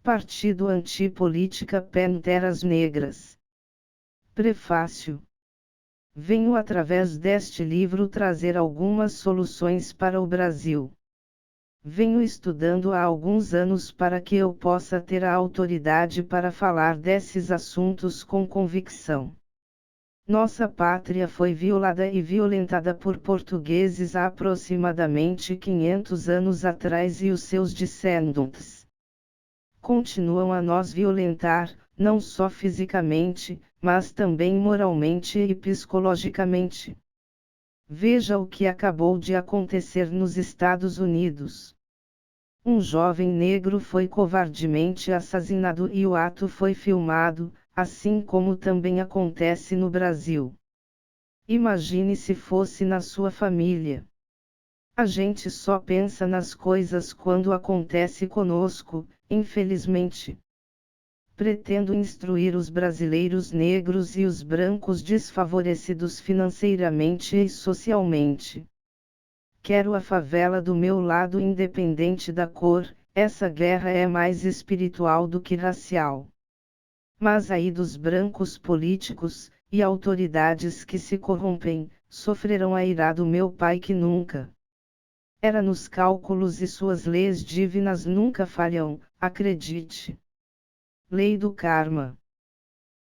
Partido Antipolítica Panteras Negras. Prefácio. Venho através deste livro trazer algumas soluções para o Brasil. Venho estudando há alguns anos para que eu possa ter a autoridade para falar desses assuntos com convicção. Nossa pátria foi violada e violentada por portugueses há aproximadamente 500 anos atrás e os seus descendentes continuam a nos violentar, não só fisicamente, mas também moralmente e psicologicamente. Veja o que acabou de acontecer nos Estados Unidos. Um jovem negro foi covardemente assassinado e o ato foi filmado, assim como também acontece no Brasil. Imagine se fosse na sua família. A gente só pensa nas coisas quando acontece conosco, infelizmente. Pretendo instruir os brasileiros negros e os brancos desfavorecidos financeiramente e socialmente. Quero a favela do meu lado independente da cor, essa guerra é mais espiritual do que racial. Mas aí dos brancos políticos, e autoridades que se corrompem, sofrerão a ira do meu pai que nunca era nos cálculos e suas leis divinas nunca falham, acredite. Lei do Karma.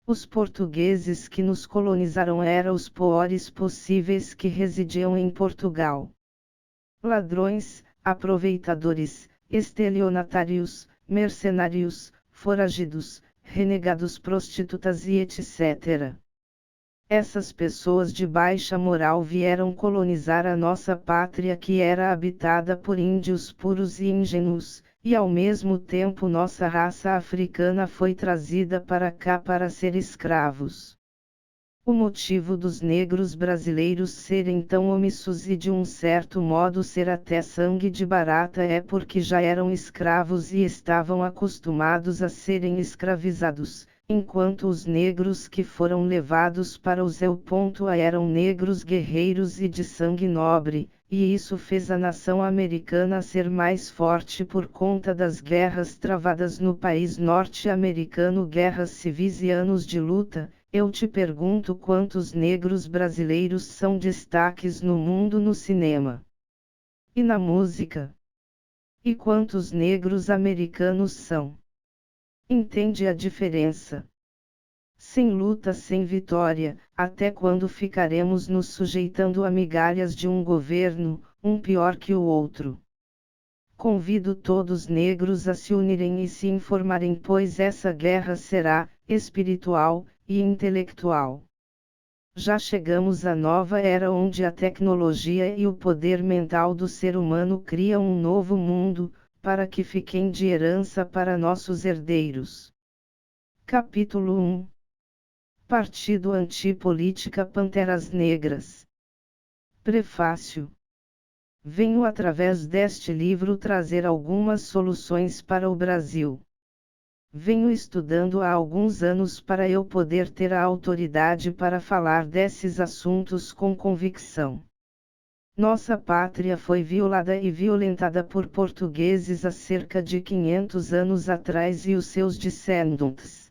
Os portugueses que nos colonizaram eram os piores possíveis que residiam em Portugal. Ladrões, aproveitadores, estelionatários, mercenários, foragidos, renegados, prostitutas e etc. Essas pessoas de baixa moral vieram colonizar a nossa pátria que era habitada por índios puros e ingênuos, e ao mesmo tempo nossa raça africana foi trazida para cá para ser escravos. O motivo dos negros brasileiros serem tão omissos e de um certo modo ser até sangue de barata é porque já eram escravos e estavam acostumados a serem escravizados, enquanto os negros que foram levados para o Zéu. Eram negros guerreiros e de sangue nobre, e isso fez a nação americana ser mais forte por conta das guerras travadas no país norte-americano, guerras civis e anos de luta. Eu te pergunto quantos negros brasileiros são destaques no mundo no cinema e na música? E quantos negros americanos são? Entende a diferença? Sem luta, sem vitória, até quando ficaremos nos sujeitando a migalhas de um governo, um pior que o outro? Convido todos os negros a se unirem e se informarem, pois essa guerra será espiritual e intelectual. Já chegamos à nova era onde a tecnologia e o poder mental do ser humano criam um novo mundo, para que fiquem de herança para nossos herdeiros. Capítulo 1. Partido Antipolítica Panteras Negras. Prefácio. Venho através deste livro trazer algumas soluções para o Brasil. Venho estudando há alguns anos para eu poder ter a autoridade para falar desses assuntos com convicção. Nossa pátria foi violada e violentada por portugueses há cerca de 500 anos atrás e os seus descendentes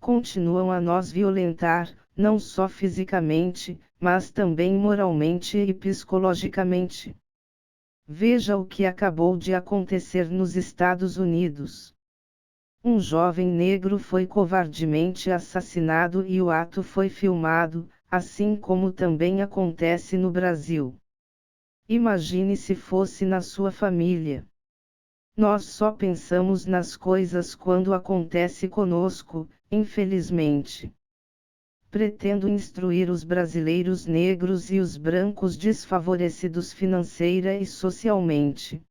continuam a nos violentar, não só fisicamente, mas também moralmente e psicologicamente. Veja o que acabou de acontecer nos Estados Unidos. Um jovem negro foi covardemente assassinado e o ato foi filmado, assim como também acontece no Brasil. Imagine se fosse na sua família. Nós só pensamos nas coisas quando acontece conosco, infelizmente. Pretendo instruir os brasileiros negros e os brancos desfavorecidos financeira e socialmente.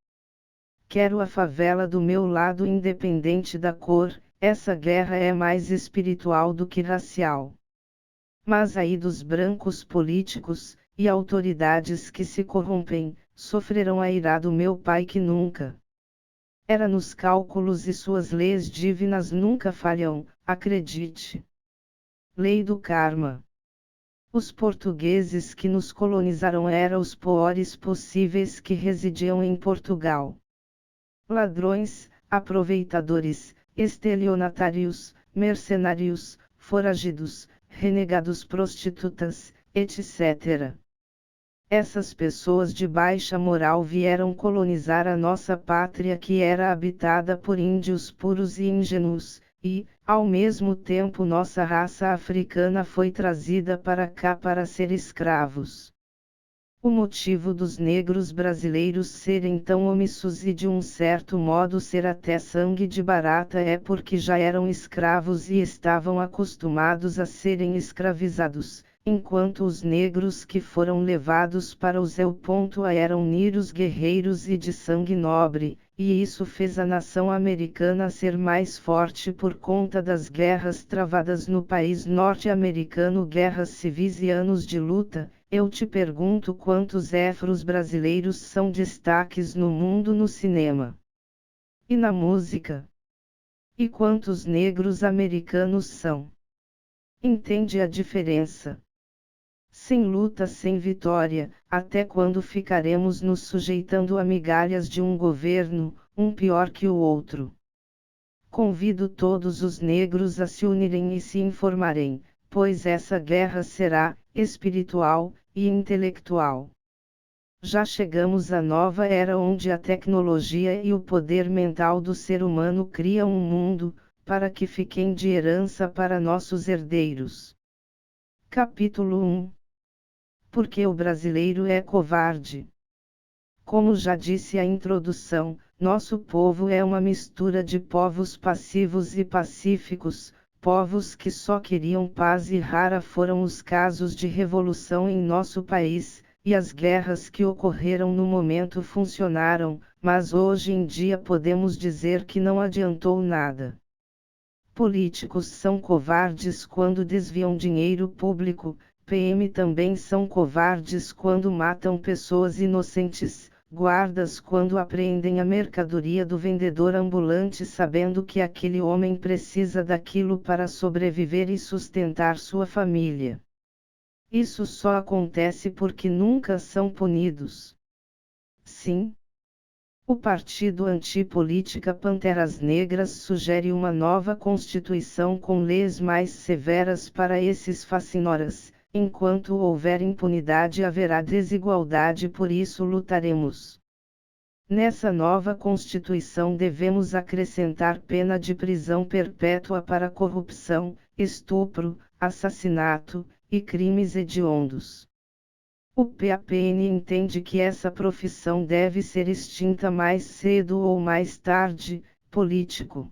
Quero a favela do meu lado independente da cor, essa guerra é mais espiritual do que racial. Mas aí dos brancos políticos, e autoridades que se corrompem, sofrerão a ira do meu pai que nunca era nos cálculos e suas leis divinas nunca falham, acredite. Lei do Karma. Os portugueses que nos colonizaram eram os piores possíveis que residiam em Portugal. Ladrões, aproveitadores, estelionatários, mercenários, foragidos, renegados, prostitutas, etc. Essas pessoas de baixa moral vieram colonizar a nossa pátria, que era habitada por índios puros e ingênuos, e, ao mesmo tempo, nossa raça africana foi trazida para cá para ser escravos. O motivo dos negros brasileiros serem tão omissos e de um certo modo ser até sangue de barata é porque já eram escravos e estavam acostumados a serem escravizados, enquanto os negros que foram levados para o Zéu.a eram nírios guerreiros e de sangue nobre, e isso fez a nação americana ser mais forte por conta das guerras travadas no país norte-americano, guerras civis e anos de luta. Eu te pergunto, quantos afros brasileiros são destaques no mundo no cinema e na música? E quantos negros americanos são? Entende a diferença? Sem luta, sem vitória, até quando ficaremos nos sujeitando a migalhas de um governo, um pior que o outro? Convido todos os negros a se unirem e se informarem, pois essa guerra será espiritual e intelectual. Já chegamos à nova era onde a tecnologia e o poder mental do ser humano criam um mundo, para que fiquem de herança para nossos herdeiros. Capítulo 1. Porque o brasileiro é covarde. Como já disse a introdução, nosso povo é uma mistura de povos passivos e pacíficos, povos que só queriam paz, e rara foram os casos de revolução em nosso país, e as guerras que ocorreram no momento funcionaram, mas hoje em dia podemos dizer que não adiantou nada. Políticos são covardes quando desviam dinheiro público, PM também são covardes quando matam pessoas inocentes, guardas quando apreendem a mercadoria do vendedor ambulante sabendo que aquele homem precisa daquilo para sobreviver e sustentar sua família. Isso só acontece porque nunca são punidos. Sim. O Partido Antipolítica Panteras Negras sugere uma nova Constituição com leis mais severas para esses facinoras. Enquanto houver impunidade, haverá desigualdade, por isso lutaremos. Nessa nova Constituição devemos acrescentar pena de prisão perpétua para corrupção, estupro, assassinato e crimes hediondos. O PAPN entende que essa profissão deve ser extinta mais cedo ou mais tarde. Político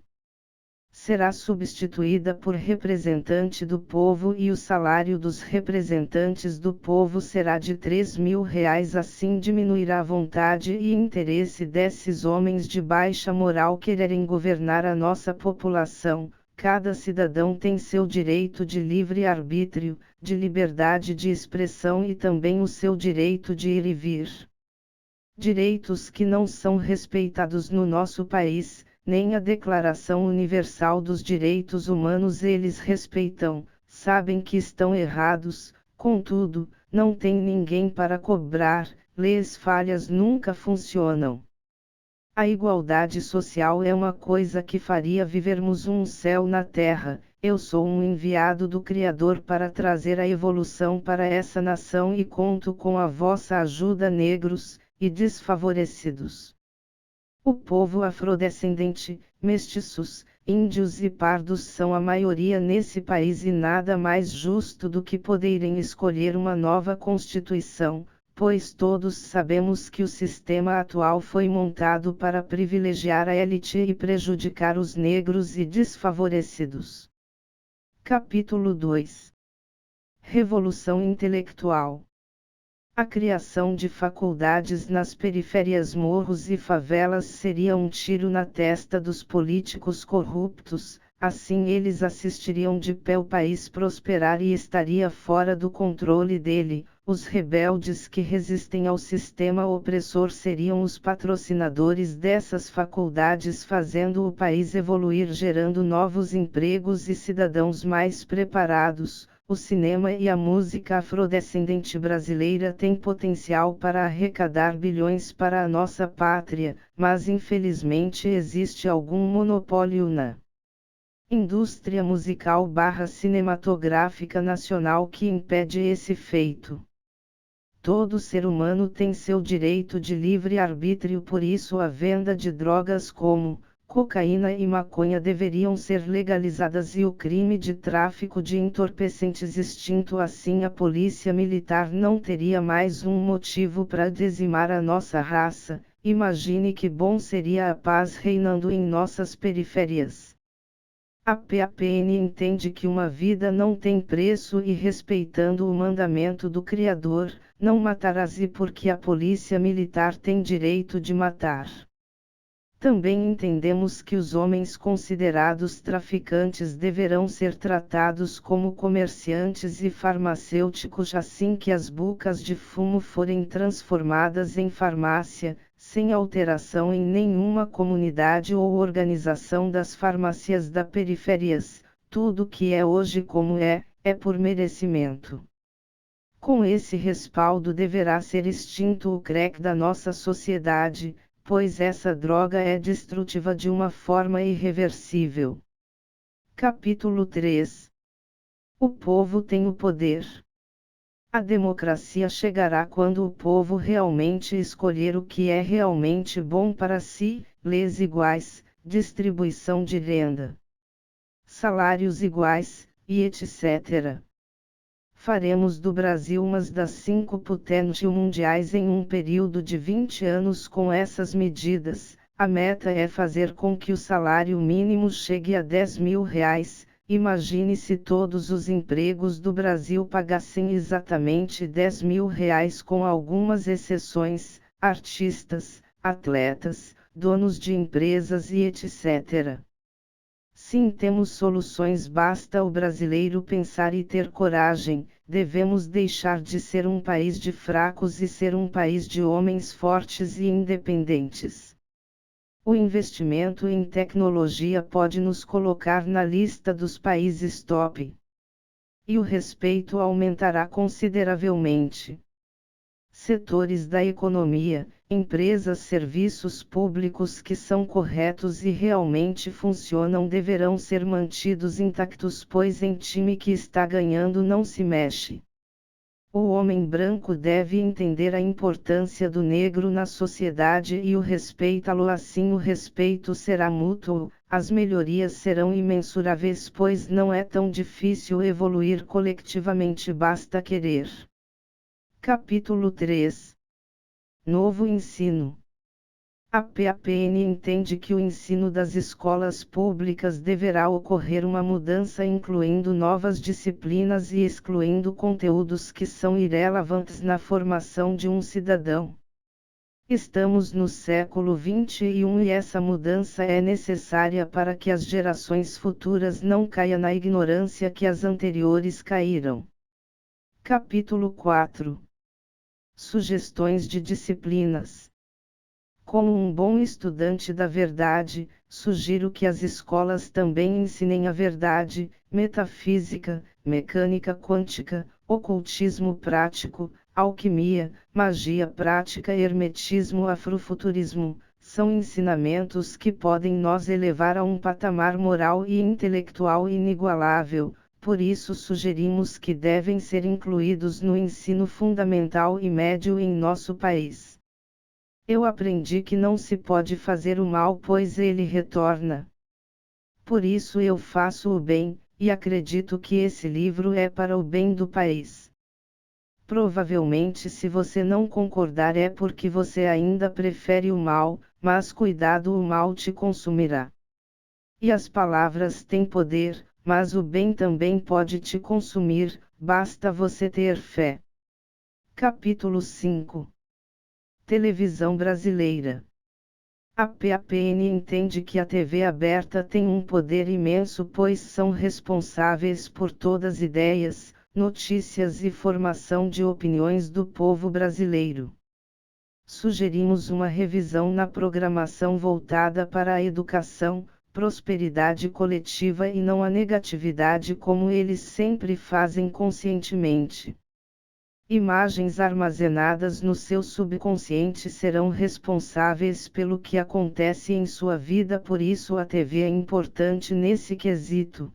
será substituída por representante do povo e o salário dos representantes do povo será de R$ 3.000, assim diminuirá a vontade e interesse desses homens de baixa moral quererem governar a nossa população. Cada cidadão tem seu direito de livre-arbítrio, de liberdade de expressão e também o seu direito de ir e vir. Direitos que não são respeitados no nosso país. Nem a Declaração Universal dos Direitos Humanos eles respeitam, sabem que estão errados, contudo, não tem ninguém para cobrar, leis falhas nunca funcionam. A igualdade social é uma coisa que faria vivermos um céu na terra. Eu sou um enviado do Criador para trazer a evolução para essa nação e conto com a vossa ajuda, negros e desfavorecidos. O povo afrodescendente, mestiços, índios e pardos são a maioria nesse país e nada mais justo do que poderem escolher uma nova Constituição, pois todos sabemos que o sistema atual foi montado para privilegiar a elite e prejudicar os negros e desfavorecidos. Capítulo 2. Revolução intelectual. A criação de faculdades nas periférias, morros e favelas seria um tiro na testa dos políticos corruptos, assim eles assistiriam de pé o país prosperar e estaria fora do controle dele. Os rebeldes que resistem ao sistema opressor seriam os patrocinadores dessas faculdades, fazendo o país evoluir, gerando novos empregos e cidadãos mais preparados. O cinema e a música afrodescendente brasileira têm potencial para arrecadar bilhões para a nossa pátria, mas infelizmente existe algum monopólio na Indústria musical / cinematográfica nacional que impede esse feito. Todo ser humano tem seu direito de livre arbítrio, por isso a venda de drogas como cocaína e maconha deveriam ser legalizadas e o crime de tráfico de entorpecentes extinto. Assim a polícia militar não teria mais um motivo para dizimar a nossa raça. Imagine que bom seria a paz reinando em nossas periferias. A PAPN entende que uma vida não tem preço e, respeitando o mandamento do Criador, não matarás, e porque a polícia militar tem direito de matar. Também entendemos que os homens considerados traficantes deverão ser tratados como comerciantes e farmacêuticos assim que as bocas de fumo forem transformadas em farmácia, sem alteração em nenhuma comunidade ou organização das farmácias da periferias. Tudo que é hoje como é por merecimento. Com esse respaldo deverá ser extinto o crack da nossa sociedade, pois essa droga é destrutiva de uma forma irreversível. Capítulo 3. O povo tem o poder. A democracia chegará quando o povo realmente escolher o que é realmente bom para si: leis iguais, distribuição de renda, salários iguais, e etc. Faremos do Brasil uma das 5 potências mundiais em um período de 20 anos com essas medidas. A meta é fazer com que o salário mínimo chegue a R$ 10.000. Imagine se todos os empregos do Brasil pagassem exatamente R$ 10.000, com algumas exceções: artistas, atletas, donos de empresas e etc. Sim, temos soluções, basta o brasileiro pensar e ter coragem. Devemos deixar de ser um país de fracos e ser um país de homens fortes e independentes. O investimento em tecnologia pode nos colocar na lista dos países top. E o respeito aumentará consideravelmente. Setores da economia, empresas, serviços públicos que são corretos e realmente funcionam deverão ser mantidos intactos, pois em time que está ganhando não se mexe. O homem branco deve entender a importância do negro na sociedade e o respeitá-lo, assim o respeito será mútuo, as melhorias serão imensuráveis, pois não é tão difícil evoluir coletivamente, basta querer. Capítulo 3. Novo ensino. A PAPN entende que o ensino das escolas públicas deverá ocorrer uma mudança, incluindo novas disciplinas e excluindo conteúdos que são irrelevantes na formação de um cidadão. Estamos no século XXI e essa mudança é necessária para que as gerações futuras não caiam na ignorância que as anteriores caíram. Capítulo 4. Sugestões de disciplinas. Como um bom estudante da verdade, sugiro que as escolas também ensinem a verdade, metafísica, mecânica quântica, ocultismo prático, alquimia, magia prática, hermetismo, afrofuturismo. São ensinamentos que podem nos elevar a um patamar moral e intelectual inigualável. Por isso sugerimos que devem ser incluídos no ensino fundamental e médio em nosso país. Eu aprendi que não se pode fazer o mal, pois ele retorna. Por isso eu faço o bem, e acredito que esse livro é para o bem do país. Provavelmente, se você não concordar, é porque você ainda prefere o mal, mas cuidado, o mal te consumirá. E as palavras têm poder, mas o bem também pode te consumir, basta você ter fé. Capítulo 5. Televisão brasileira. A PAPN entende que a TV aberta tem um poder imenso, pois são responsáveis por todas as ideias, notícias e formação de opiniões do povo brasileiro. Sugerimos uma revisão na programação voltada para a educação, prosperidade coletiva e não a negatividade como eles sempre fazem conscientemente. Imagens armazenadas no seu subconsciente serão responsáveis pelo que acontece em sua vida, por isso a TV é importante nesse quesito.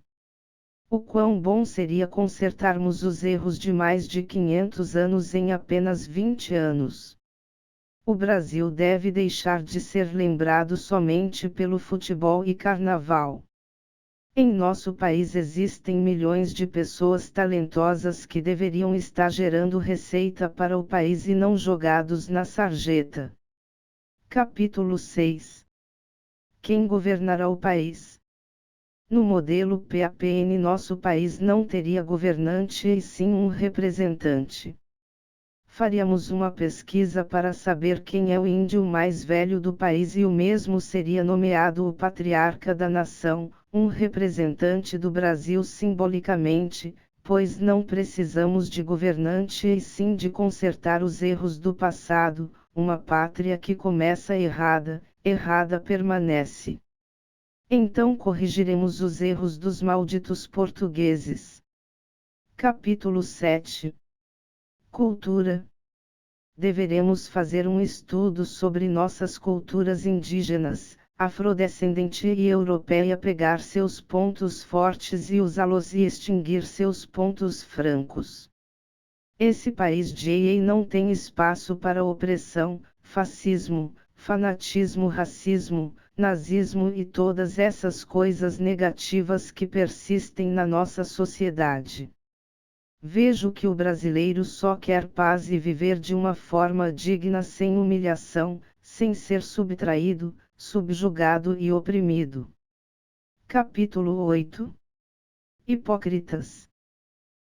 O quão bom seria consertarmos os erros de mais de 500 anos em apenas 20 anos. O Brasil deve deixar de ser lembrado somente pelo futebol e carnaval. Em nosso país existem milhões de pessoas talentosas que deveriam estar gerando receita para o país e não jogados na sarjeta. Capítulo 6. Quem governará o país? No modelo PAPN, nosso país não teria governante e sim um representante. Faríamos uma pesquisa para saber quem é o índio mais velho do país e o mesmo seria nomeado o patriarca da nação, um representante do Brasil simbolicamente, pois não precisamos de governante e sim de consertar os erros do passado. Uma pátria que começa errada, errada permanece. Então corrigiremos os erros dos malditos portugueses. Capítulo 7. Cultura. Deveremos fazer um estudo sobre nossas culturas indígenas, afrodescendente e europeia, pegar seus pontos fortes e usá-los e extinguir seus pontos francos. Esse país de não tem espaço para opressão, fascismo, fanatismo, racismo, nazismo e todas essas coisas negativas que persistem na nossa sociedade. Vejo que o brasileiro só quer paz e viver de uma forma digna, sem humilhação, sem ser subtraído, subjugado e oprimido. Capítulo 8. Hipócritas.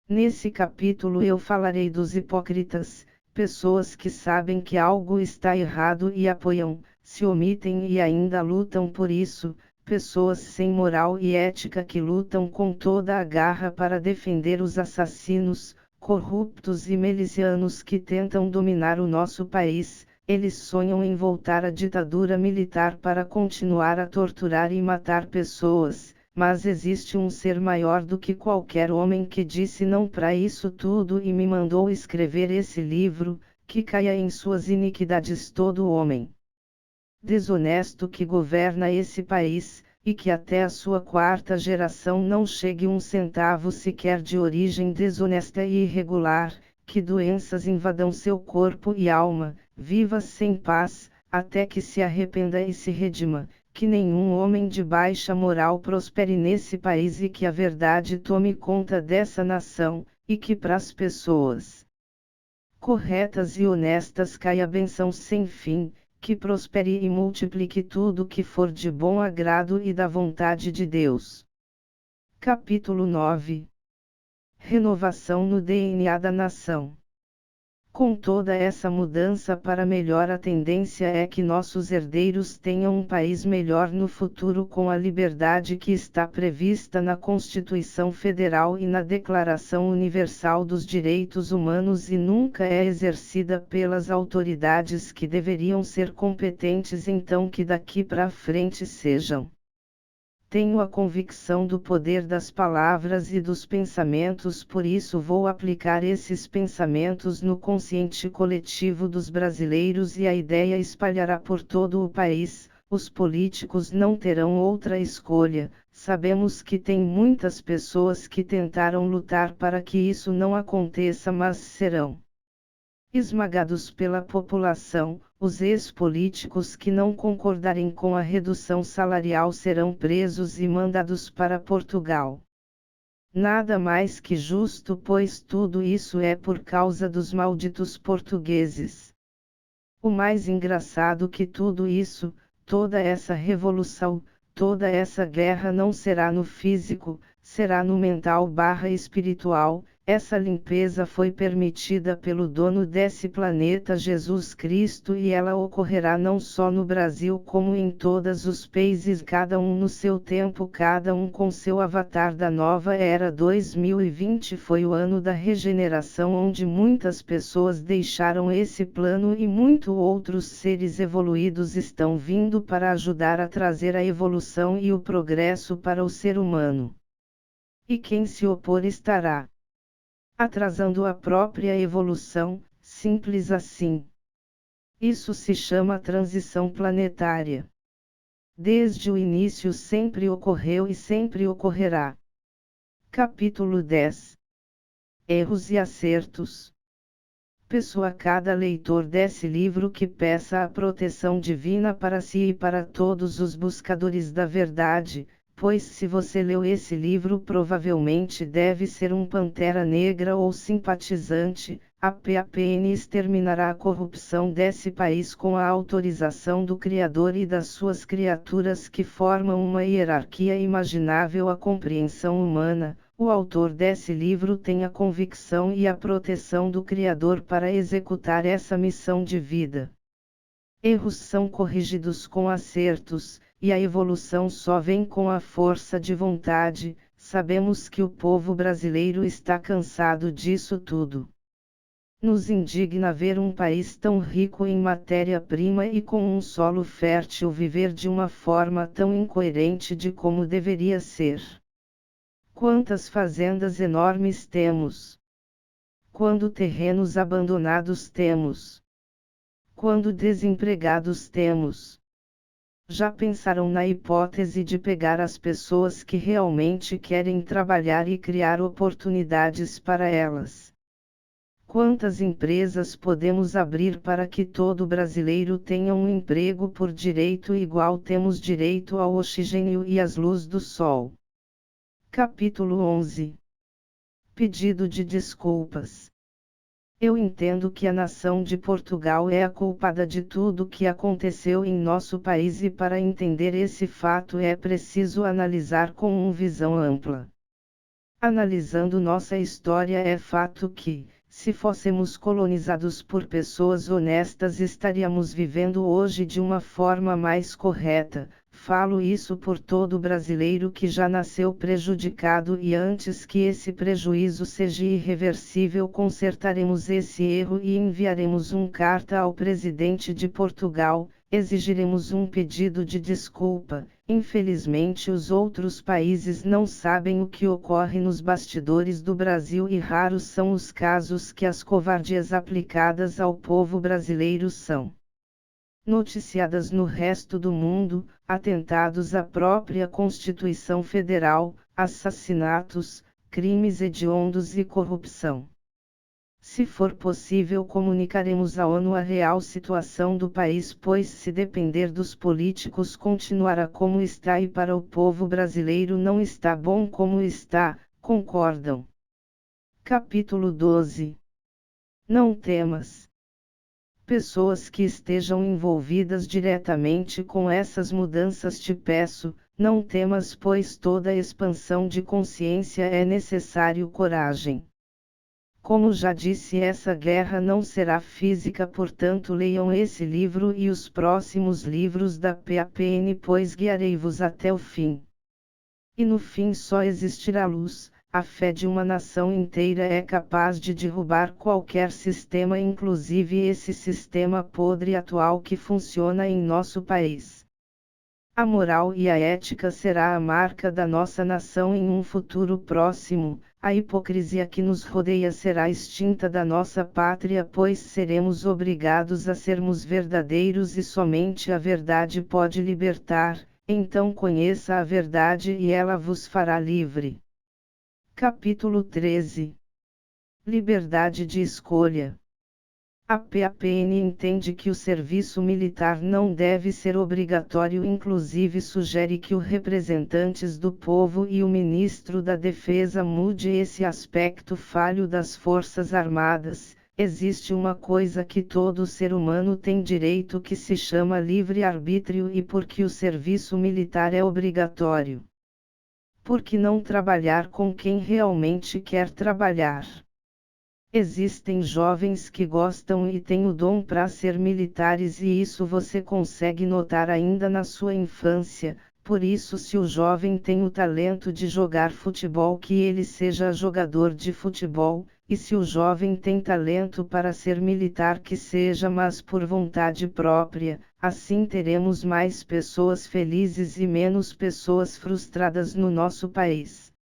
Nesse capítulo eu falarei dos hipócritas, pessoas que sabem que algo está errado e apoiam, se omitem e ainda lutam por isso, pessoas sem moral e ética que lutam com toda a garra para defender os assassinos, corruptos e milicianos que tentam dominar o nosso país. Eles sonham em voltar à ditadura militar para continuar a torturar e matar pessoas, mas existe um ser maior do que qualquer homem que disse não para isso tudo e me mandou escrever esse livro, que caia em suas iniquidades todo homem desonesto que governa esse país, e que até a sua quarta geração não chegue um centavo sequer de origem desonesta e irregular, que doenças invadam seu corpo e alma, viva sem paz, até que se arrependa e se redima, que nenhum homem de baixa moral prospere nesse país e que a verdade tome conta dessa nação, e que pras pessoas corretas e honestas caia a benção sem fim, que prospere e multiplique tudo que for de bom agrado e da vontade de Deus. Capítulo 9. Renovação no DNA da nação. Com toda essa mudança para melhor, a tendência é que nossos herdeiros tenham um país melhor no futuro, com a liberdade que está prevista na Constituição Federal e na Declaração Universal dos Direitos Humanos e nunca é exercida pelas autoridades que deveriam ser competentes, então que daqui para frente sejam. Tenho a convicção do poder das palavras e dos pensamentos, por isso vou aplicar esses pensamentos no consciente coletivo dos brasileiros e a ideia espalhará por todo o país. Os políticos não terão outra escolha. Sabemos que tem muitas pessoas que tentaram lutar para que isso não aconteça, mas serão esmagados pela população. Os ex-políticos que não concordarem com a redução salarial serão presos e mandados para Portugal. Nada mais que justo, pois tudo isso é por causa dos malditos portugueses. O mais engraçado que tudo isso, toda essa revolução, toda essa guerra não será no físico, será no mental/espiritual. Essa limpeza foi permitida pelo dono desse planeta, Jesus Cristo, e ela ocorrerá não só no Brasil como em todos os países, cada um no seu tempo, cada um com seu avatar da nova era. 2020 foi o ano da regeneração, onde muitas pessoas deixaram esse plano e muitos outros seres evoluídos estão vindo para ajudar a trazer a evolução e o progresso para o ser humano. E quem se opor estará atrasando a própria evolução, simples assim. Isso se chama transição planetária. Desde o início sempre ocorreu e sempre ocorrerá. Capítulo 10. Erros e acertos. Peço a cada leitor desse livro que peça a proteção divina para si e para todos os buscadores da verdade, pois se você leu esse livro provavelmente deve ser um pantera negra ou simpatizante. A PAPN exterminará a corrupção desse país com a autorização do Criador e das suas criaturas que formam uma hierarquia imaginável à compreensão humana. O autor desse livro tem a convicção e a proteção do Criador para executar essa missão de vida. Erros são corrigidos com acertos, e a evolução só vem com a força de vontade. Sabemos que o povo brasileiro está cansado disso tudo. Nos indigna ver um país tão rico em matéria-prima e com um solo fértil viver de uma forma tão incoerente de como deveria ser. Quantas fazendas enormes temos? Quando terrenos abandonados temos? Quando desempregados temos? Já pensaram na hipótese de pegar as pessoas que realmente querem trabalhar e criar oportunidades para elas? Quantas empresas podemos abrir para que todo brasileiro tenha um emprego por direito igual temos direito ao oxigênio e às luzes do sol? Capítulo 11. Pedido de desculpas. Eu entendo que a nação de Portugal é a culpada de tudo o que aconteceu em nosso país e para entender esse fato é preciso analisar com uma visão ampla. Analisando nossa história é fato que, se fôssemos colonizados por pessoas honestas estaríamos vivendo hoje de uma forma mais correta. Falo isso por todo brasileiro que já nasceu prejudicado e antes que esse prejuízo seja irreversível consertaremos esse erro e enviaremos uma carta ao presidente de Portugal, exigiremos um pedido de desculpa. Infelizmente os outros países não sabem o que ocorre nos bastidores do Brasil e raros são os casos que as covardias aplicadas ao povo brasileiro são noticiadas no resto do mundo, atentados à própria Constituição Federal, assassinatos, crimes hediondos e corrupção. Se for possível comunicaremos à ONU a real situação do país pois se depender dos políticos continuará como está e para o povo brasileiro não está bom como está, concordam? Capítulo 12. Não temas. Pessoas que estejam envolvidas diretamente com essas mudanças te peço, não temas pois toda expansão de consciência é necessário coragem. Como já disse essa guerra não será física portanto leiam esse livro e os próximos livros da PAPN pois guiarei-vos até o fim. E no fim só existirá luz. A fé de uma nação inteira é capaz de derrubar qualquer sistema, inclusive esse sistema podre atual que funciona em nosso país. A moral e a ética será a marca da nossa nação em um futuro próximo. A hipocrisia que nos rodeia será extinta da nossa pátria, pois seremos obrigados a sermos verdadeiros e somente a verdade pode libertar. Então conheça a verdade e ela vos fará livre. Capítulo 13. Liberdade de escolha. A PAPN entende que o serviço militar não deve ser obrigatório, inclusive sugere que os representantes do povo e o ministro da Defesa mude esse aspecto falho das Forças Armadas. Existe uma coisa que todo ser humano tem direito que se chama livre-arbítrio e porque o serviço militar é obrigatório. Por que não trabalhar com quem realmente quer trabalhar? Existem jovens que gostam e têm o dom para ser militares e isso você consegue notar ainda na sua infância, por isso se o jovem tem o talento de jogar futebol que ele seja jogador de futebol, e se o jovem tem talento para ser militar que seja mas por vontade própria, assim teremos mais pessoas felizes e menos pessoas frustradas no nosso país.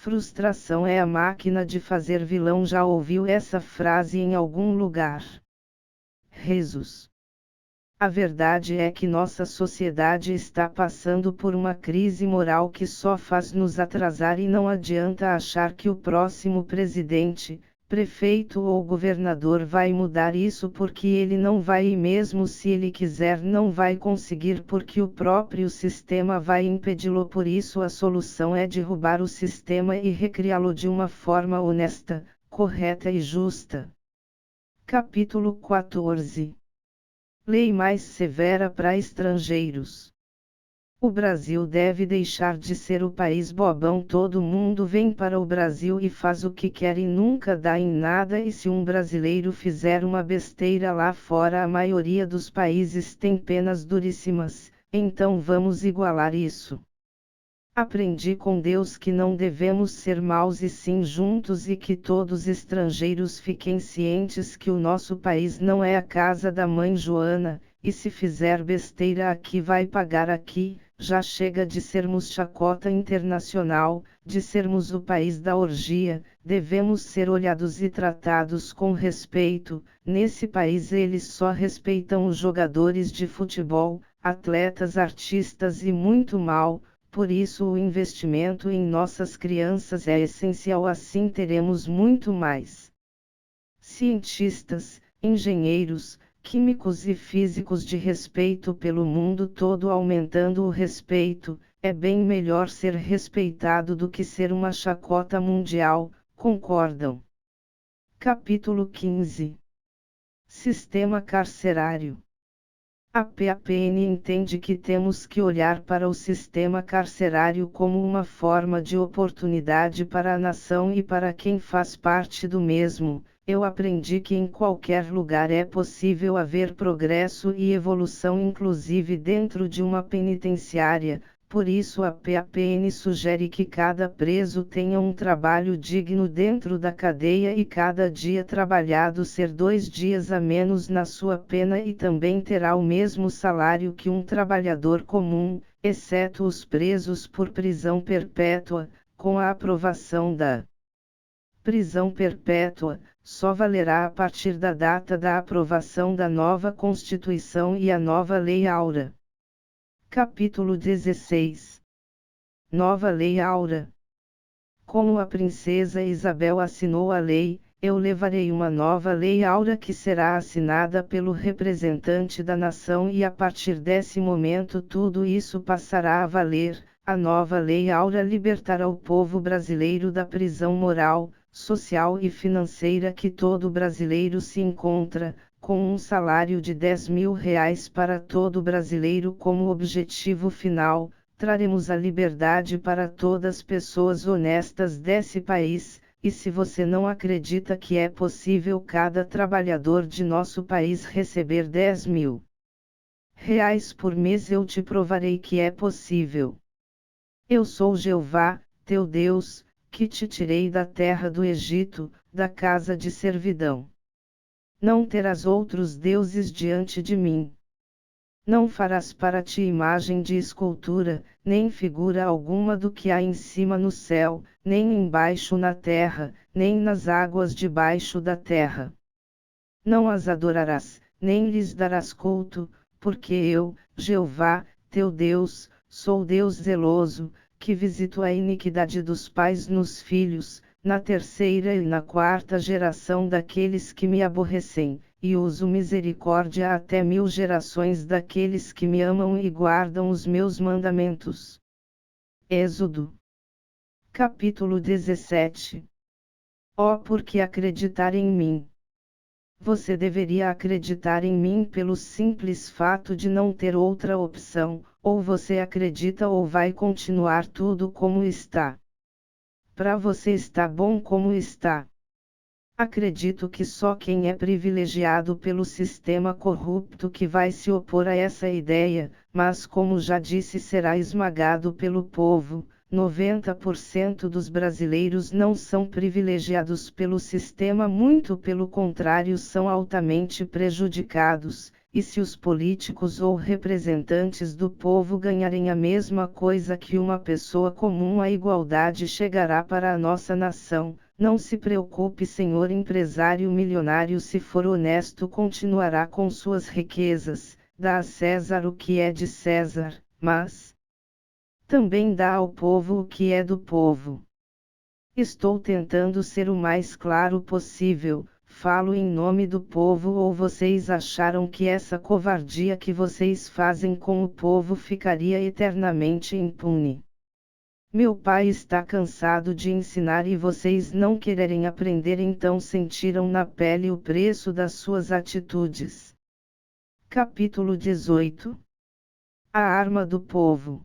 frustração é a máquina de fazer vilão. Já ouviu essa frase em algum lugar? Rezos. A verdade é que nossa sociedade está passando por uma crise moral que só faz nos atrasar, e não adianta achar que o próximo presidente, prefeito ou governador vai mudar isso, porque ele não vai, e mesmo se ele quiser não vai conseguir, porque o próprio sistema vai impedi-lo. Por isso a solução é derrubar o sistema e recriá-lo de uma forma honesta, correta e justa. Capítulo 14. Lei mais severa para estrangeiros. O Brasil deve deixar de ser o país bobão. Todo mundo vem para o Brasil e faz o que quer e nunca dá em nada, e se um brasileiro fizer uma besteira lá fora, a maioria dos países tem penas duríssimas, então vamos igualar isso. Aprendi com Deus que não devemos ser maus e sim juntos, e que todos estrangeiros fiquem cientes que o nosso país não é a casa da mãe Joana, e se fizer besteira aqui vai pagar aqui. Já chega de sermos chacota internacional, de sermos o país da orgia. Devemos ser olhados e tratados com respeito. Nesse país eles só respeitam os jogadores de futebol, atletas, artistas e muito mal. Por isso o investimento em nossas crianças é essencial, assim teremos muito mais cientistas, engenheiros, químicos e físicos de respeito pelo mundo todo. Aumentando o respeito, é bem melhor ser respeitado do que ser uma chacota mundial, concordam? Capítulo 15. Sistema carcerário. A PAPN entende que temos que olhar para o sistema carcerário como uma forma de oportunidade para a nação e para quem faz parte do mesmo. Eu aprendi que em qualquer lugar é possível haver progresso e evolução, inclusive dentro de uma penitenciária. Por isso a PAPN sugere que cada preso tenha um trabalho digno dentro da cadeia e cada dia trabalhado ser 2 dias a menos na sua pena, e também terá o mesmo salário que um trabalhador comum, exceto os presos por prisão perpétua. Com a aprovação da prisão perpétua, só valerá a partir da data da aprovação da nova Constituição e a nova Lei Áurea. Capítulo 16. Nova Lei Áurea. Como a princesa Isabel assinou a lei, eu levarei uma nova Lei Áurea que será assinada pelo representante da nação, e a partir desse momento tudo isso passará a valer. A nova Lei Áurea libertará o povo brasileiro da prisão moral, social e financeira que todo brasileiro se encontra, com um salário de R$ 10.000 para todo brasileiro como objetivo final. Traremos a liberdade para todas as pessoas honestas desse país, e se você não acredita que é possível cada trabalhador de nosso país receber R$ 10.000 por mês, eu te provarei que é possível. Eu sou Jeová, teu Deus, que te tirei da terra do Egito, da casa de servidão. Não terás outros deuses diante de mim. Não farás para ti imagem de escultura, nem figura alguma do que há em cima no céu, nem embaixo na terra, nem nas águas debaixo da terra. Não as adorarás, nem lhes darás culto, porque eu, Jeová, teu Deus, sou Deus zeloso, que visito a iniquidade dos pais nos filhos, na terceira e na quarta geração daqueles que me aborrecem, e uso misericórdia até 1000 gerações daqueles que me amam e guardam os meus mandamentos. Êxodo. Capítulo 17. Ó, porque acreditar em mim. Você deveria acreditar em mim pelo simples fato de não ter outra opção. Ou você acredita ou vai continuar tudo como está. Para você está bom como está. Acredito que só quem é privilegiado pelo sistema corrupto que vai se opor a essa ideia, mas como já disse, será esmagado pelo povo. 90% dos brasileiros não são privilegiados pelo sistema, muito pelo contrário, são altamente prejudicados. e se os políticos ou representantes do povo ganharem a mesma coisa que uma pessoa comum, a igualdade chegará para a nossa nação. Não se preocupe, senhor empresário milionário, se for honesto continuará com suas riquezas, dá a César o que é de César, mas também dá ao povo o que é do povo. Estou tentando ser o mais claro possível, falo em nome do povo, ou vocês acharam que essa covardia que vocês fazem com o povo ficaria eternamente impune? Meu pai está cansado de ensinar e vocês não quererem aprender, então sentiram na pele o preço das suas atitudes. Capítulo 18. A arma do povo.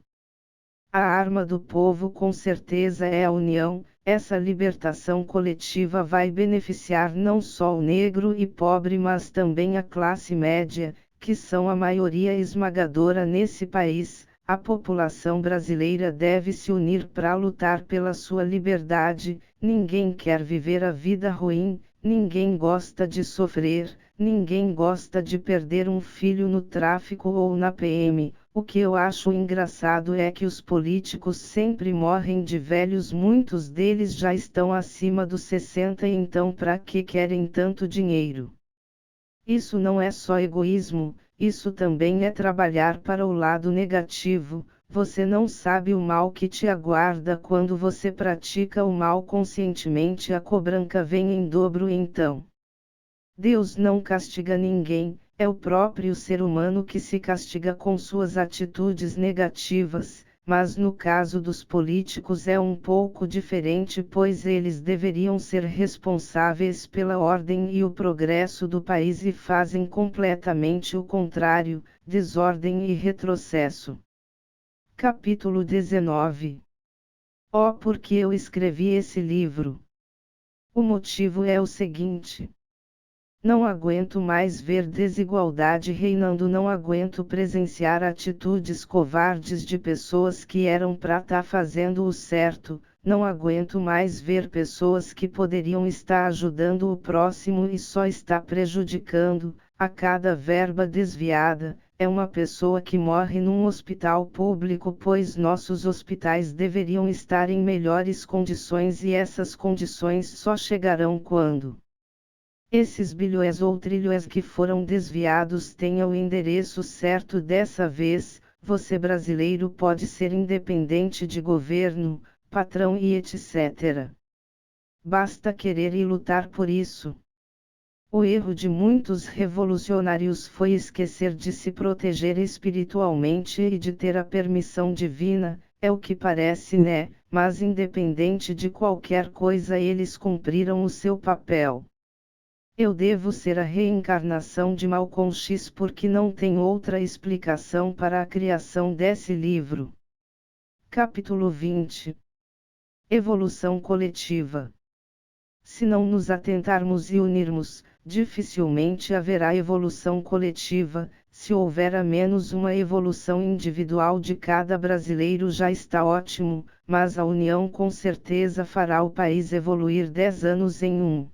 A arma do povo com certeza é a união. Essa libertação coletiva vai beneficiar não só o negro e pobre, mas também a classe média, que são a maioria esmagadora nesse país. A população brasileira deve se unir para lutar pela sua liberdade. Ninguém quer viver a vida ruim, ninguém gosta de sofrer, ninguém gosta de perder um filho no tráfico ou na PM. O que eu acho engraçado é que os políticos sempre morrem de velhos, muitos deles já estão acima dos 60, então para que querem tanto dinheiro? Isso não é só egoísmo, isso também é trabalhar para o lado negativo. Você não sabe o mal que te aguarda quando você pratica o mal conscientemente, a cobrança vem em dobro então. Deus não castiga ninguém. É o próprio ser humano que se castiga com suas atitudes negativas, mas no caso dos políticos é um pouco diferente, pois eles deveriam ser responsáveis pela ordem e o progresso do país e fazem completamente o contrário, desordem e retrocesso. Capítulo 19. Oh, por que eu escrevi esse livro? O motivo é o seguinte. Não aguento mais ver desigualdade reinando, não aguento presenciar atitudes covardes de pessoas que eram para estar fazendo o certo, não aguento mais ver pessoas que poderiam estar ajudando o próximo e só está prejudicando. A cada verba desviada, é uma pessoa que morre num hospital público, pois nossos hospitais deveriam estar em melhores condições e essas condições só chegarão quando esses bilhões ou trilhões que foram desviados tenham o endereço certo. Dessa vez, você brasileiro pode ser independente de governo, patrão e etc. Basta querer e lutar por isso. O erro de muitos revolucionários foi esquecer de se proteger espiritualmente e de ter a permissão divina, é o que parece, né? Mas independente de qualquer coisa, eles cumpriram o seu papel. Eu devo ser a reencarnação de Malcolm X porque não tem outra explicação para a criação desse livro. Capítulo 20. Evolução coletiva. Se não nos atentarmos e unirmos, dificilmente haverá evolução coletiva. Se houver a menos uma evolução individual de cada brasileiro já está ótimo, mas a união com certeza fará o país evoluir 10 anos em um.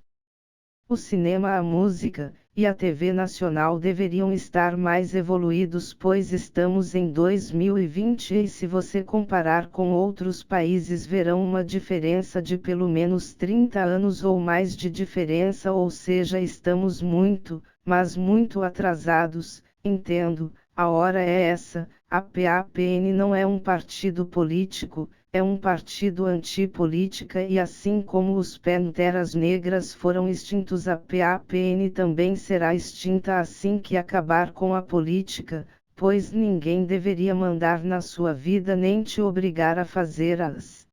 O cinema, a música e a TV nacional deveriam estar mais evoluídos, pois estamos em 2020 e se você comparar com outros países verão uma diferença de pelo menos 30 anos ou mais de diferença, ou seja, estamos muito, mas muito atrasados. Entendo, a hora é essa. A PAPN não é um partido político, é um partido antipolítica e assim como os Panteras Negras foram extintos, a PAPN também será extinta assim que acabar com a política, pois ninguém deveria mandar na sua vida nem te obrigar a fazer as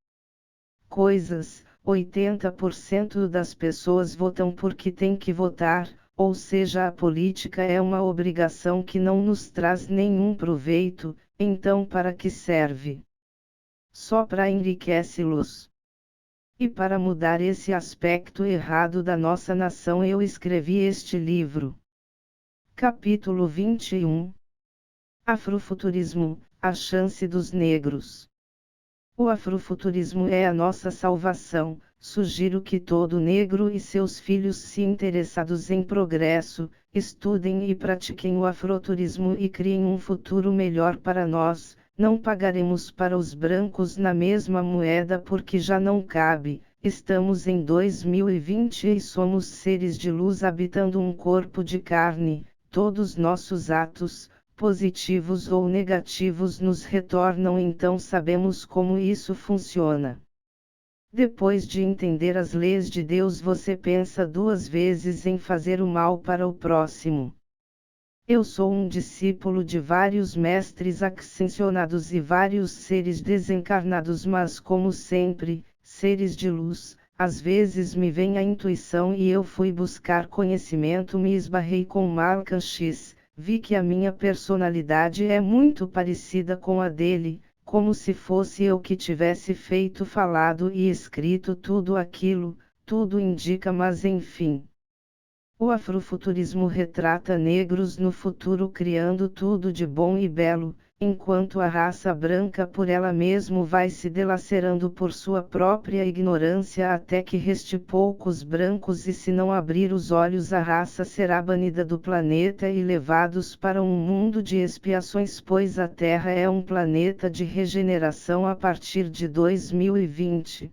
coisas. 80% das pessoas votam porque tem que votar, ou seja, a política é uma obrigação que não nos traz nenhum proveito, então para que serve? Só para enriquecê-los. E para mudar esse aspecto errado da nossa nação eu escrevi este livro. Capítulo 21. Afrofuturismo, a chance dos negros. O afrofuturismo é a nossa salvação. Sugiro que todo negro e seus filhos, se interessados em progresso, estudem e pratiquem o afroturismo e criem um futuro melhor para nós. Não pagaremos para os brancos na mesma moeda porque já não cabe. Estamos em 2020 e somos seres de luz habitando um corpo de carne. Todos nossos atos, positivos ou negativos, nos retornam, então sabemos como isso funciona. Depois de entender as leis de Deus, você pensa duas vezes em fazer o mal para o próximo. Eu sou um discípulo de vários mestres ascensionados e vários seres desencarnados, mas como sempre, seres de luz, às vezes me vem a intuição e eu fui buscar conhecimento, me esbarrei com Malcolm X, vi que a minha personalidade é muito parecida com a dele, como se fosse eu que tivesse feito, falado e escrito tudo aquilo, tudo indica, mas enfim. O afrofuturismo retrata negros no futuro criando tudo de bom e belo, enquanto a raça branca por ela mesma vai se dilacerando por sua própria ignorância até que reste poucos brancos, e se não abrir os olhos a raça será banida do planeta e levados para um mundo de expiações, pois a Terra é um planeta de regeneração a partir de 2020.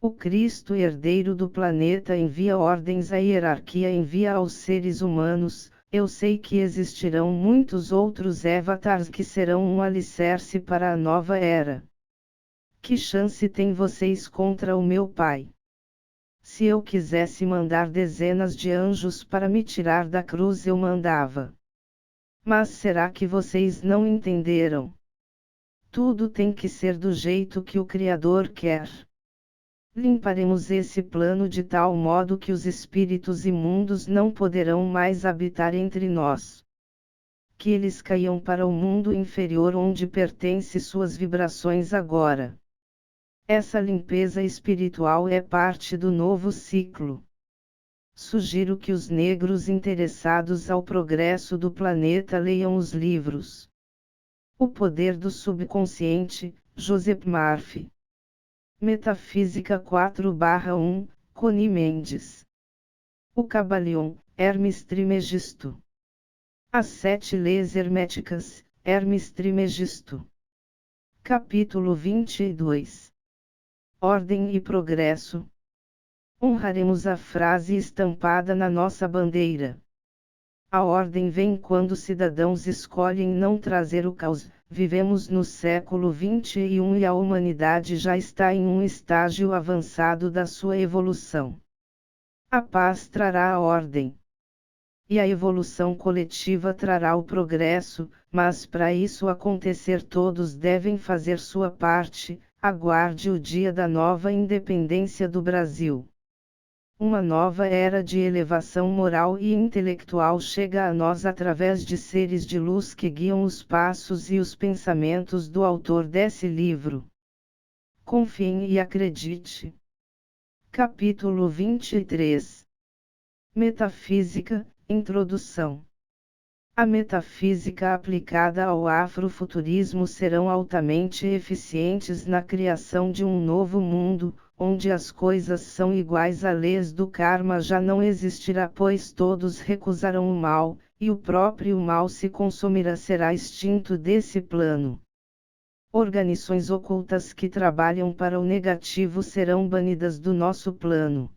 O Cristo, herdeiro do planeta, envia ordens, a hierarquia envia aos seres humanos. Eu sei que existirão muitos outros avatars que serão um alicerce para a nova era. Que chance tem vocês contra o meu Pai? Se eu quisesse mandar dezenas de anjos para me tirar da cruz, eu mandava. Mas será que vocês não entenderam? Tudo tem que ser do jeito que o Criador quer. Limparemos esse plano de tal modo que os espíritos imundos não poderão mais habitar entre nós. Que eles caiam para o mundo inferior onde pertencem suas vibrações agora. Essa limpeza espiritual é parte do novo ciclo. Sugiro que os negros interessados ao progresso do planeta leiam os livros. O Poder do Subconsciente, Joseph Murphy. Metafísica 4/1, Connie Mendes. O Cabalion, Hermes Trismegisto. As 7 leis herméticas, Hermes Trismegisto. Capítulo 22. Ordem e progresso. Honraremos a frase estampada na nossa bandeira. A ordem vem quando cidadãos escolhem não trazer o caos. Vivemos no século XXI e a humanidade já está em um estágio avançado da sua evolução. A paz trará a ordem. E a evolução coletiva trará o progresso, mas para isso acontecer todos devem fazer sua parte. Aguarde o dia da nova independência do Brasil. Uma nova era de elevação moral e intelectual chega a nós através de seres de luz que guiam os passos e os pensamentos do autor desse livro. Confie e acredite. Capítulo 23. Metafísica, Introdução. A metafísica aplicada ao afrofuturismo serão altamente eficientes na criação de um novo mundo, onde as coisas são iguais, a leis do karma já não existirá, pois todos recusarão o mal, e o próprio mal se consumirá, será extinto desse plano. Organizações ocultas que trabalham para o negativo serão banidas do nosso plano.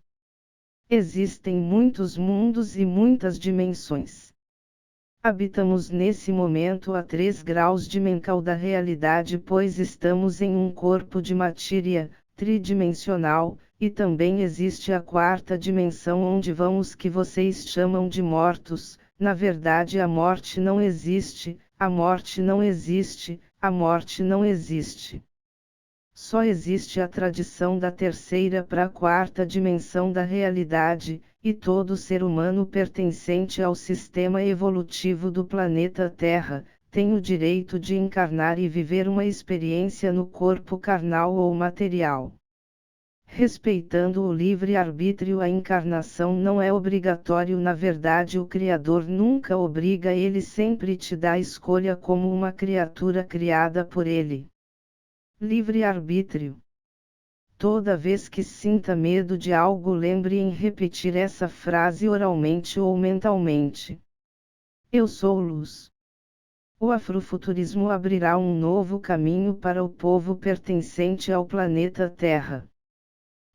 Existem muitos mundos e muitas dimensões. Habitamos nesse momento a 3 graus dimensional da realidade, pois estamos em um corpo de matéria, tridimensional, e também existe a 4ª dimensão onde vão os que vocês chamam de mortos. Na verdade a morte não existe, a morte não existe, a morte não existe. Só existe a tradição da 3ª para a 4ª dimensão da realidade, e todo ser humano pertencente ao sistema evolutivo do planeta Terra, tem o direito de encarnar e viver uma experiência no corpo carnal ou material. Respeitando o livre-arbítrio, a encarnação não é obrigatório. Na verdade, o Criador nunca obriga, ele sempre te dá a escolha como uma criatura criada por ele. Livre-arbítrio. Toda vez que sinta medo de algo, lembre em repetir essa frase oralmente ou mentalmente. Eu sou luz. O afrofuturismo abrirá um novo caminho para o povo pertencente ao planeta Terra.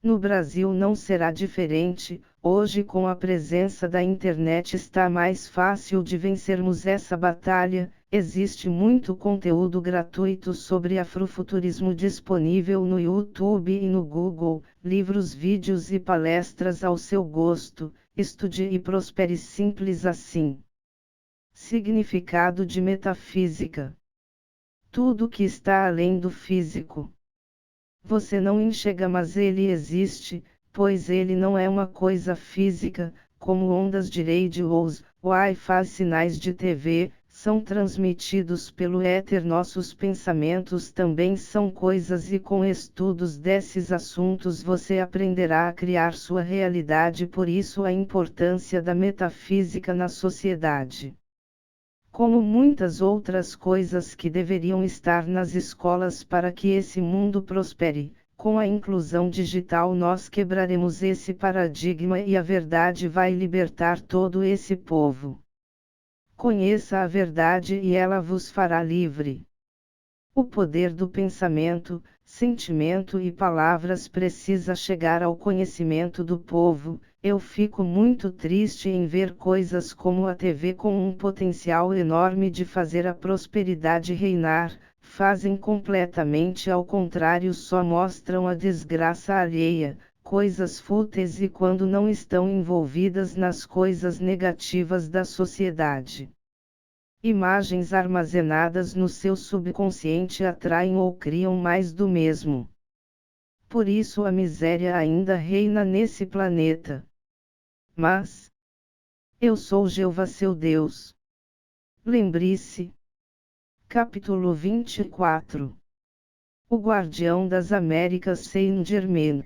No Brasil não será diferente. Hoje, com a presença da internet, está mais fácil de vencermos essa batalha. Existe muito conteúdo gratuito sobre afrofuturismo disponível no YouTube e no Google, livros, vídeos e palestras ao seu gosto. Estude e prospere, simples assim. Significado de metafísica: tudo que está além do físico. Você não enxerga, mas ele existe, pois ele não é uma coisa física, como ondas de rádio ou Wi-Fi, sinais de TV, são transmitidos pelo éter. Nossos pensamentos também são coisas, e com estudos desses assuntos você aprenderá a criar sua realidade. Por isso a importância da metafísica na sociedade. Como muitas outras coisas que deveriam estar nas escolas para que esse mundo prospere, com a inclusão digital nós quebraremos esse paradigma e a verdade vai libertar todo esse povo. Conheça a verdade e ela vos fará livre. O poder do pensamento, sentimento e palavras precisa chegar ao conhecimento do povo. Eu fico muito triste em ver coisas como a TV com um potencial enorme de fazer a prosperidade reinar, fazem completamente ao contrário, só mostram a desgraça alheia, coisas fúteis, e quando não estão envolvidas nas coisas negativas da sociedade. Imagens armazenadas no seu subconsciente atraem ou criam mais do mesmo. Por isso a miséria ainda reina nesse planeta. Mas eu sou Jeová seu Deus. Lembre-se. Capítulo 24. O Guardião das Américas, Saint-Germain.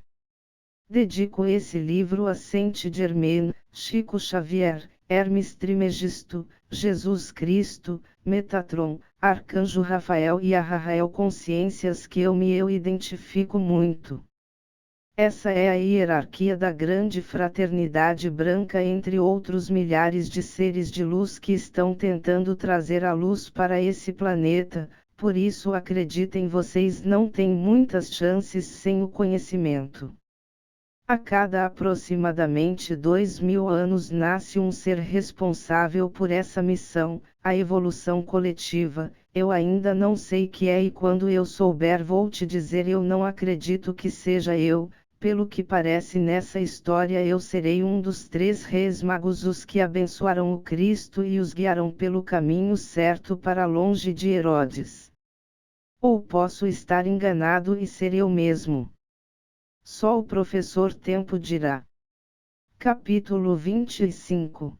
Dedico esse livro a Saint-Germain, Chico Xavier, Hermes Trismegisto, Jesus Cristo, Metatron, Arcanjo Rafael e Arrael, consciências que eu identifico muito. Essa é a hierarquia da grande fraternidade branca, entre outros milhares de seres de luz que estão tentando trazer a luz para esse planeta. Por isso acreditem, vocês não têm muitas chances sem o conhecimento. A cada aproximadamente 2000 anos nasce um ser responsável por essa missão, a evolução coletiva. Eu ainda não sei que é, e quando eu souber vou te dizer. Eu não acredito que seja eu. Pelo que parece nessa história, eu serei um dos 3 reis magos, os que abençoarão o Cristo e os guiarão pelo caminho certo para longe de Herodes. Ou posso estar enganado e ser eu mesmo. Só o professor Tempo dirá. Capítulo 25.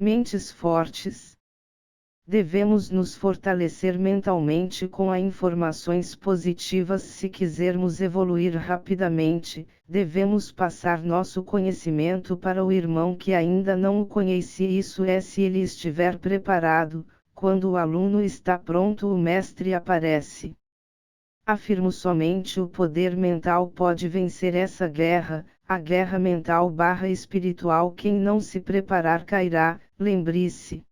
Mentes fortes. Devemos nos fortalecer mentalmente com as informações positivas. Se quisermos evoluir rapidamente, devemos passar nosso conhecimento para o irmão que ainda não o conhece. Isso é, se ele estiver preparado. Quando o aluno está pronto, o mestre aparece. Afirmo, somente o poder mental pode vencer essa guerra, a guerra mental/espiritual. Quem não se preparar cairá. Lembre-se.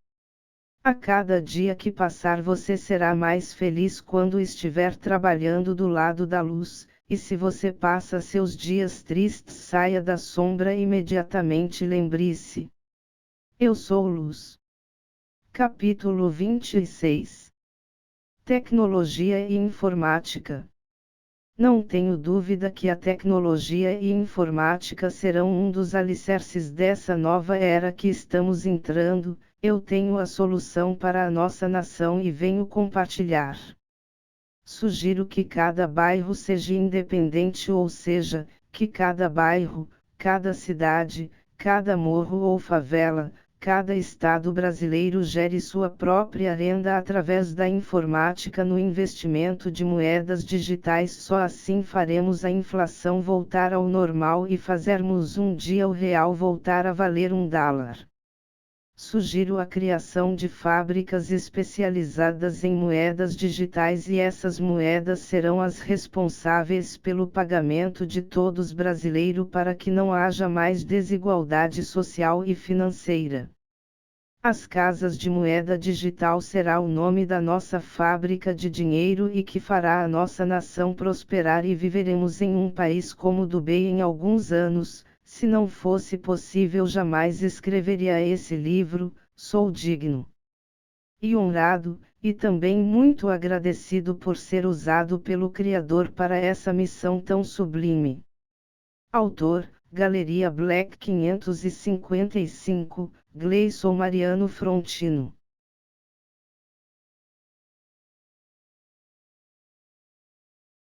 A cada dia que passar você será mais feliz quando estiver trabalhando do lado da luz, e se você passa seus dias tristes, saia da sombra imediatamente. Lembre-se. Eu sou luz. Capítulo 26. Tecnologia e informática. Não tenho dúvida que a tecnologia e informática serão um dos alicerces dessa nova era que estamos entrando. Eu tenho a solução para a nossa nação e venho compartilhar. Sugiro que cada bairro seja independente, ou seja, que cada bairro, cada cidade, cada morro ou favela, cada estado brasileiro gere sua própria renda através da informática no investimento de moedas digitais. Só assim faremos a inflação voltar ao normal e fazermos um dia o real voltar a valer $1. Sugiro a criação de fábricas especializadas em moedas digitais e essas moedas serão as responsáveis pelo pagamento de todos brasileiros para que não haja mais desigualdade social e financeira. As casas de moeda digital será o nome da nossa fábrica de dinheiro e que fará a nossa nação prosperar e viveremos em um país como Dubai em alguns anos. Se não fosse possível jamais escreveria esse livro, sou digno e honrado, e também muito agradecido por ser usado pelo Criador para essa missão tão sublime. Autor, Galeria Black 555, Gleison Mariano Frontino.